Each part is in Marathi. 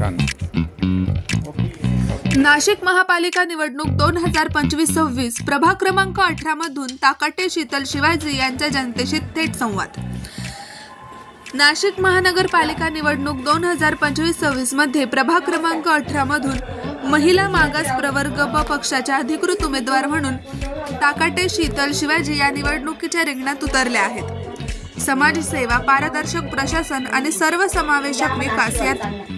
छान. नाशिक महापालिका निवडणूक 2025-26 प्रभाग क्रमांक 18 मधून ताकाटे शीतल शिवाजी यांच्या जनतेशी थेट संवाद. नाशिक महानगरपालिका निवडणूक 2025-26 मध्ये प्रभाग क्रमांक 18 मधून महिला मागास प्रवर्ग ब पक्षाच्या अधिकृत उमेदवार म्हणून ताकाटे शीतल शिवाजी या निवडणुकीच्या रिंगणात उतरल्या आहेत. समाजसेवा, पारदर्शक प्रशासन आणि सर्वसमावेशक विकास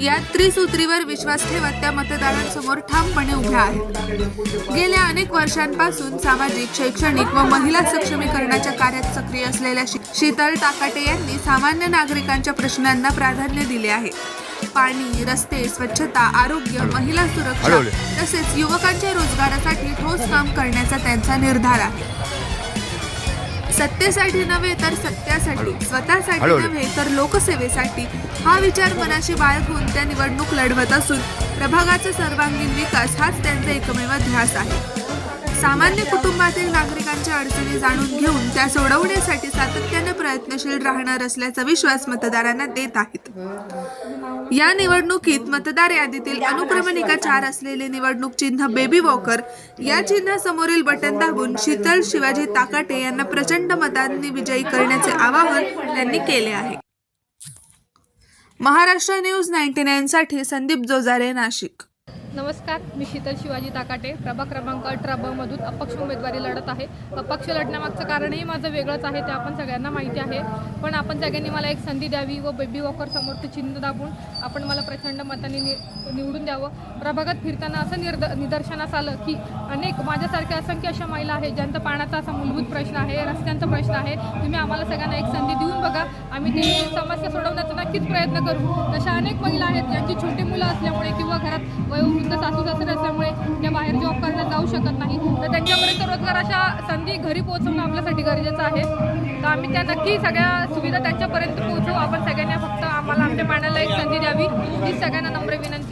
या त्रिसूत्रीवर विश्वास ठेवत त्या मतदारांसमोर ठामपणे उभ्या आहेत. गेल्या अनेक वर्षांपासून सामाजिक, शैक्षणिक व महिला सक्षमीकरणाच्या कार्यात सक्रिय असलेल्या शीतल ताकाटे यांनी सामान्य नागरिकांच्या प्रश्नांना प्राधान्य दिले आहे. पाणी, रस्ते, स्वच्छता, आरोग्य, महिला सुरक्षा तसेच युवकांच्या रोजगारासाठी ठोस काम करण्याचा त्यांचा निर्धार आहे. सत्तेसाठी नव्हे तर सत्यासाठी, स्वतःसाठी नव्हे तर लोकसेवेसाठी हा विचार मनाशी बाळगून त्या निवडणूक लढवत असून प्रभागाचा सर्वांगीण विकास हाच त्यांचा एकमेव ध्यास आहे. सामान्य कुटुंबातील नागरिकांच्या अडचणी जाणून घेऊन त्या सोडवण्यासाठी सातत्याने प्रयत्नशील राहणार असल्याचा विश्वास मतदारांना देत आहेत. या निवडणुकीत मतदार यादीतील अनुक्रमणिका 4 असलेले निवडणूक चिन्ह बेबी वॉकर या चिन्हासमोरील बटन दाबून शीतल शिवाजी ताकाटे यांना प्रचंड मतांनी विजयी करण्याचे आवाहन त्यांनी केले आहे. महाराष्ट्र न्यूज 99 साठी संदीप जोजारे, नाशिक. नमस्कार, मी शीतल शिवाजी ताकाटे प्रभाग क्रमांक 18 मधून अपक्ष उमेदवारी लढत आहे. अपक्ष लढण्यामागचं कारणही माझं वेगळंच आहे, ते आपण सगळ्यांना माहिती आहे. पण आपण सगळ्यांनी मला एक संधी द्यावी व बेबी वॉकर समोरचं चिन्ह दाबून आपण मला प्रचंड मतांनी निवडून द्यावं. प्रभागात फिरताना असं निदर्शनास आलं की अनेक माझ्यासारख्या असंख्य अशा महिला आहेत ज्यांचा पाण्याचा असा मूलभूत प्रश्न आहे, रस्त्यांचा प्रश्न आहे. तुम्ही आम्हाला सगळ्यांना एक संधी देऊन बघा, आम्ही ती समस्या सोडवण्याचा नक्कीच प्रयत्न करू. तशा अनेक महिला आहेत ज्यांची छोटी मुलं असल्यामुळे किंवा घरात वयोवृद्ध सासू सासरे असल्यामुळे त्या बाहेर जॉब करायला जाऊ शकत नाही, तर त्यांच्यापर्यंत रोजगाराच्या संधी घरी पोहोचवणं आपल्यासाठी गरजेचं आहे. तर आम्ही त्या नक्की सगळ्या सुविधा त्यांच्यापर्यंत पोहोचवू. आपण सगळ्यांना फक्त आम्हाला आमच्या पाण्याला एक संधी द्यावी ही सगळ्यांना नम्र विनंती.